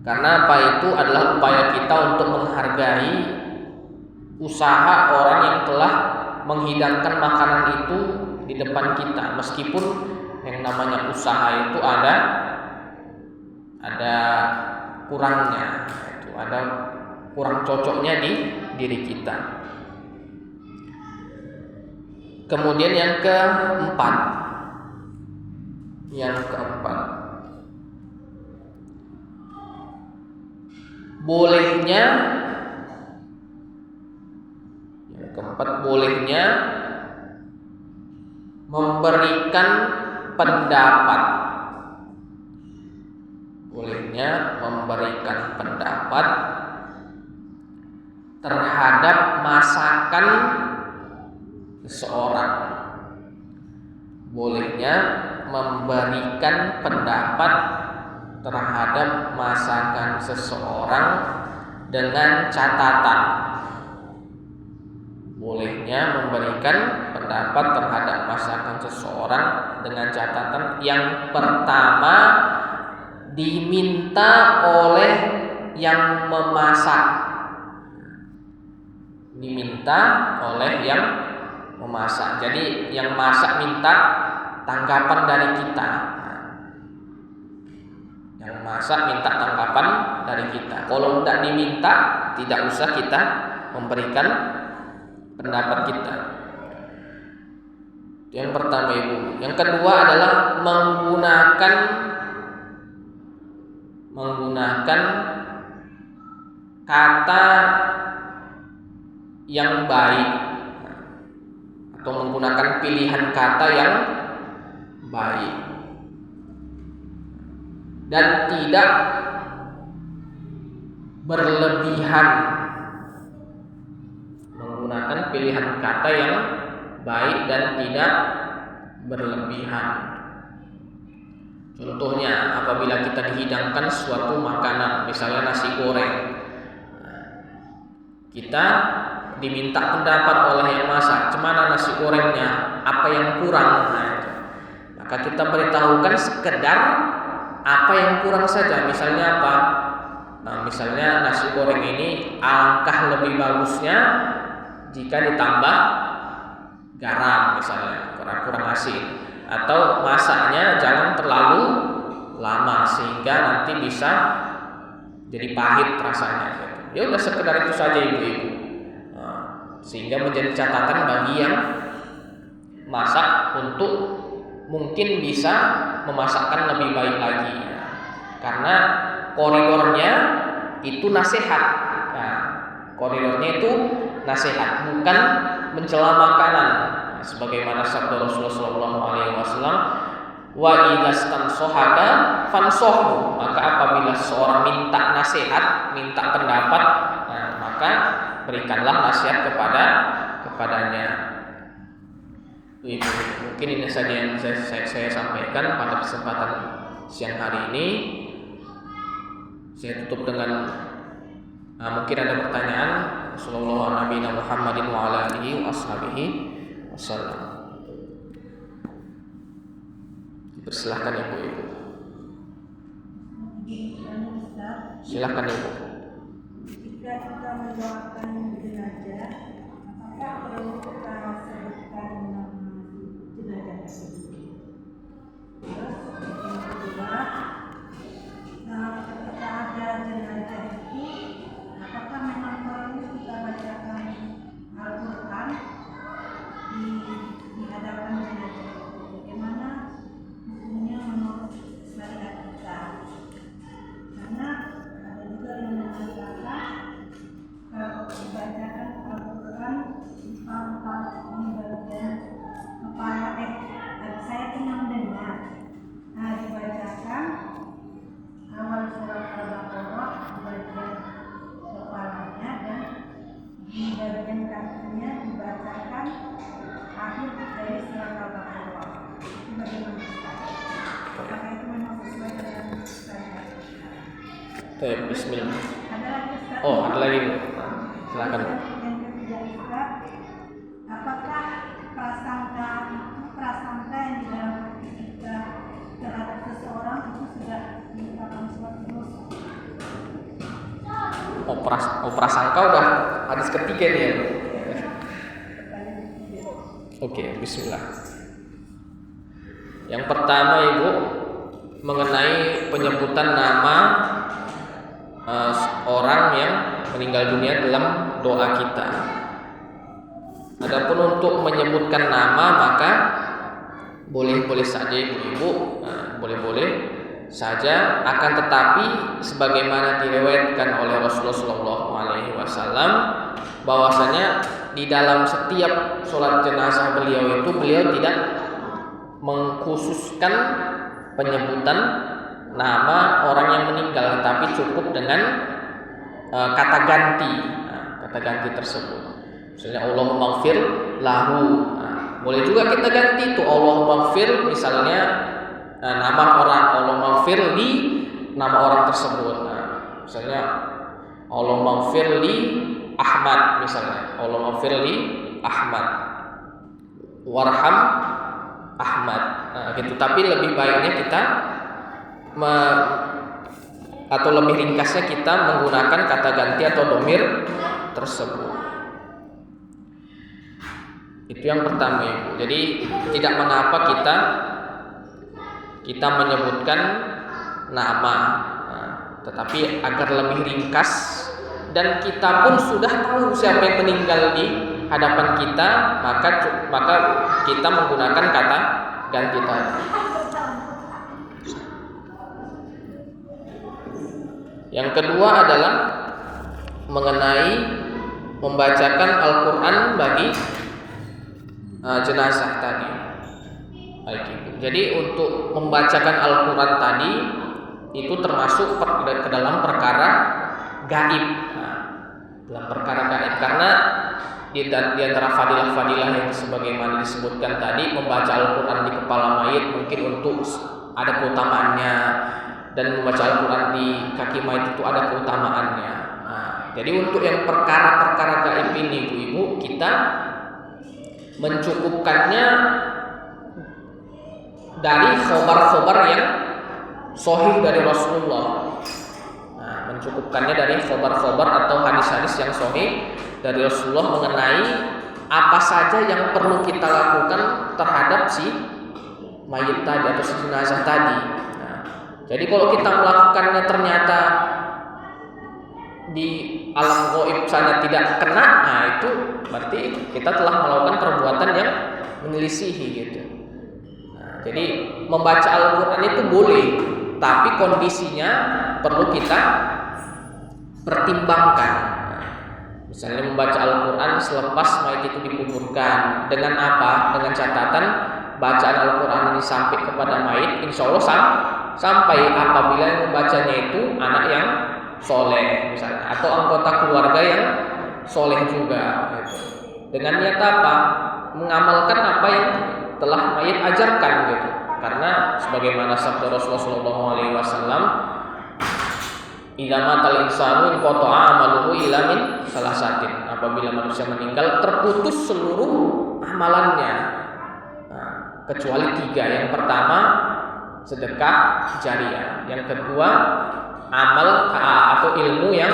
Karena apa? Itu adalah upaya kita untuk menghargai usaha orang yang telah menghidangkan makanan itu di depan kita, meskipun yang namanya usaha itu ada kurangnya, itu ada kurang cocoknya di diri kita. Kemudian yang keempat, bolehnya memberikan pendapat. Terhadap masakan seseorang. Bolehnya memberikan pendapat terhadap masakan seseorang dengan catatan. Bolehnya memberikan pendapat terhadap masakan seseorang dengan catatan. Yang pertama, diminta oleh yang memasak. Jadi yang masak minta tanggapan dari kita. Kalau tidak diminta, tidak usah kita memberikan pendapat kita. Yang pertama, ibu. Yang kedua adalah menggunakan kata yang baik, atau menggunakan pilihan kata yang baik. dan tidak berlebihan, menggunakan pilihan kata yang baik dan tidak berlebihan. Contohnya, apabila kita dihidangkan suatu makanan, misalnya nasi goreng, kita diminta pendapat oleh yang masak, cemana nasi gorengnya, apa yang kurang. Maka kita beritahukan sekedar apa yang kurang saja. Misalnya apa? Misalnya nasi goreng ini alangkah lebih bagusnya jika ditambah garam, misalnya kurang asin, atau masaknya jangan terlalu lama sehingga nanti bisa jadi pahit rasanya. Ya udah, sekedar itu saja ibu-ibu, sehingga menjadi catatan bagi yang masak untuk mungkin bisa memasakkan lebih baik lagi, karena koridornya itu nasihat. Koridornya itu nasihat, bukan mencela makanan. Sebagaimana sabda Rasulullah SAW, wa idzastansohaka fansohu. Maka apabila seorang minta nasihat, minta pendapat, maka berikanlah nasihat kepadanya. Ibu, mungkin ini saja yang saya sampaikan pada kesempatan siang hari ini. Saya tutup dengan mungkin ada pertanyaan. Sallallahu Nabi Muhammadin wa ala alihi wa ashabihi wasallam. Persilahkan ibu-ibu. Silakan ibu. Jika kita mendoakan jenazah, apakah perlu kita sebutkan nama jenazah tersebut? Terus yang kedua, ketika ada jenazah itu, apakah memang perlu kita bacakan Al-Quran di hadapan jenazah itu? Bagaimana hukumnya menurut syariat kita? Karena ada juga yang mengatakan kalau dibacakan Al-Quran di bagian kepala, saya cuma mendengar. Dibacakan awal surat Al-Baqarah di bagian kepalanya, dan di bagian kakinya dibacakan akhir dari surat Al-Baqarah. Itu bagaimana? Apakah itu memang sesuai dengan syariat? Bismillah. Ada lagi Ustaz? Ada lagi. Silakan. Yang ketiga Ustaz, apakah prasangka yang di dalam hati kita terhadap seseorang itu sudah merupakan suatu dosa? Prasangka udah hadis ketiga nih ya. Oke, bismillah. Yang pertama ibu, mengenai penyebutan nama orang yang meninggal dunia dalam doa kita. Adapun untuk menyebutkan nama, maka boleh-boleh saja ibu-ibu, boleh-boleh saja. Akan tetapi sebagaimana diriwayatkan oleh Rasulullah SAW, bahwasanya di dalam setiap sholat jenazah beliau itu beliau tidak mengkhususkan penyebutan nama orang yang meninggal, tapi cukup dengan kata ganti tersebut. Misalnya Allahumma ighfir lahu, boleh juga kita ganti itu Allahumma ighfir, misalnya nama orang, Allahumma ighfir li nama orang tersebut. Misalnya Allahumma ighfir li Ahmad, misalnya Allahumma ighfir li Ahmad, warham Ahmad, gitu. Tapi lebih baiknya kita atau lebih ringkasnya kita menggunakan kata ganti atau domir tersebut. Itu yang pertama ibu. Jadi tidak mengapa kita menyebutkan nama, tetapi agar lebih ringkas dan kita pun sudah tahu siapa yang meninggal di hadapan kita, maka kita menggunakan kata ganti tadi. Yang kedua adalah mengenai membacakan Al-Quran bagi jenazah tadi. Baik ibu. Jadi untuk membacakan Al-Quran tadi itu termasuk ke dalam perkara gaib. Nah, dalam perkara gaib, karena di antara fadilah-fadilah yang sebagaimana disebutkan tadi, membaca Al-Quran di kepala mayit mungkin untuk ada keutamaannya, dan membaca Al-Quran di kaki mayit itu ada keutamaannya. Nah, jadi untuk yang perkara-perkara gaib ini, ibu-ibu, kita mencukupkannya dari khobar-khobar yang sahih dari Rasulullah. Nah, mencukupkannya dari khobar-khobar atau hadis-hadis yang sahih dari Rasulullah mengenai apa saja yang perlu kita lakukan terhadap si mayit tadi atau si jenazah tadi. Nah, jadi kalau kita melakukannya ternyata di alam gaib sana tidak kena, nah itu berarti kita telah melakukan perbuatan yang menyelisihi gitu. Nah, jadi membaca Al-Quran itu boleh, tapi kondisinya perlu kita pertimbangkan. Misalnya membaca Al-Quran selepas mayit itu dikuburkan, dengan apa? Dengan catatan bacaan Al-Quran ini sampai kepada mayit, insya Allah sampai apabila yang membacanya itu anak yang soleh misalnya, atau anggota keluarga yang soleh juga gitu. Dengan niat apa? Mengamalkan apa yang telah mayit ajarkan gitu. Karena sebagaimana sabda Rasulullah SAW, idza matal insanu inqata'a amaluhu illa min salasatin. Apabila manusia meninggal, terputus seluruh amalannya, nah, kecuali 3. Yang pertama sedekah jariah, yang kedua amal atau ilmu yang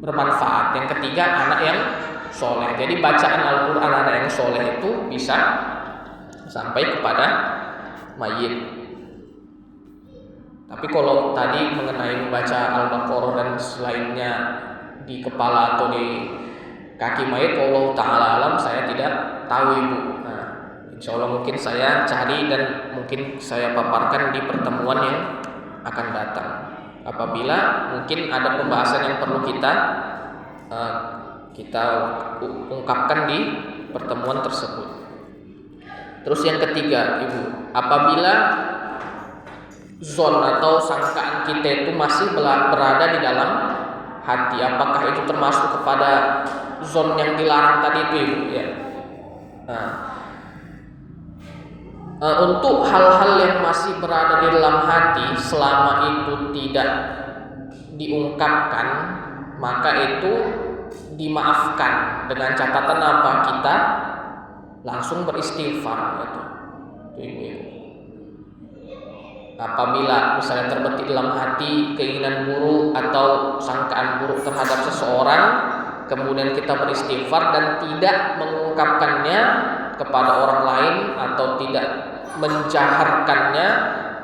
bermanfaat, yang ketiga anak yang soleh. Jadi bacaan Al-Quran anak yang soleh itu bisa sampai kepada mayit. Tapi kalau tadi mengenai membaca Al-Baqarah dan selainnya di kepala atau di kaki mayit, Allah Ta'ala alam, saya tidak tahu, ibu. Nah, insya Allah mungkin saya cari dan mungkin saya paparkan di pertemuan yang akan datang, apabila mungkin ada pembahasan yang perlu kita ungkapkan di pertemuan tersebut. Terus yang ketiga, ibu, apabila zon atau sangkaan kita itu masih berada di dalam hati, apakah itu termasuk kepada zon yang dilarang tadi itu, ibu? Ya. Untuk hal-hal yang masih berada di dalam hati, selama itu tidak diungkapkan, maka itu dimaafkan dengan catatan apa? Kita langsung beristighfar gitu. Apabila misalnya terbetik dalam hati keinginan buruk atau sangkaan buruk terhadap seseorang, kemudian kita beristighfar dan tidak mengungkapkannya kepada orang lain atau tidak menjaharkannya,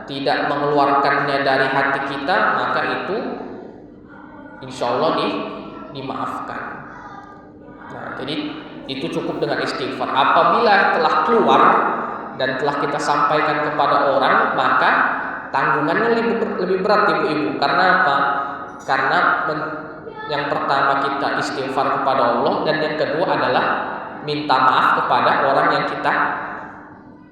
tidak mengeluarkannya dari hati kita, maka itu insya Allah dimaafkan. Nah, jadi itu cukup dengan istighfar. Apabila telah keluar dan telah kita sampaikan kepada orang, maka tanggungannya lebih berat, ibu-ibu. Karena apa? Karena yang pertama kita istighfar kepada Allah, dan yang kedua adalah minta maaf kepada orang yang kita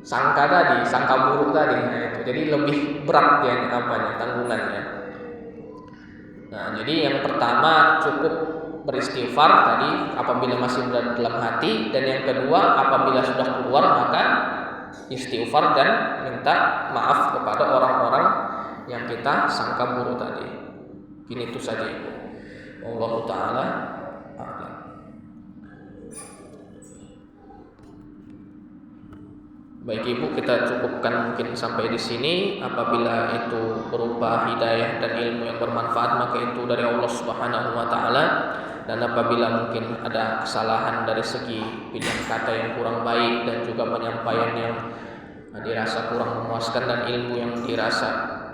sangka buruk tadi. Nah, itu jadi lebih berat ya tanggungannya. Nah, jadi yang pertama cukup beristighfar tadi apabila masih berada dalam hati, dan yang kedua apabila sudah keluar maka istighfar dan minta maaf kepada orang-orang yang kita sangka buruk tadi. Ini itu saja, ibu. Allah Ta'ala a'lam. Baik, ibu, kita cukupkan mungkin sampai di sini. Apabila itu berupa hidayah dan ilmu yang bermanfaat, maka itu dari Allah Subhanahu wa Ta'ala. Dan apabila mungkin ada kesalahan dari segi pilihan kata yang kurang baik dan juga penyampaian yang dirasa kurang memuaskan dan ilmu yang dirasa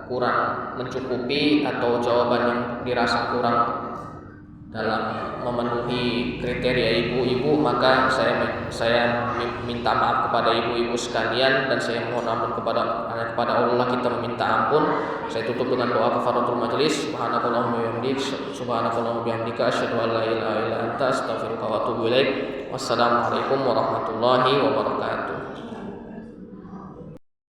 kurang mencukupi atau jawaban yang dirasa kurang dalam memenuhi kriteria ibu-ibu, maka saya minta maaf kepada ibu-ibu sekalian, dan saya mohon ampun kepada Allah. Kita meminta ampun. Saya tutup dengan doa kafaratul majelis. Subhanakallahumma wa bihamdika asyhadu an la ilaha illa anta astaghfiruka wa atubu ilaik. Wassalamualaikum warahmatullahi wabarakatuh.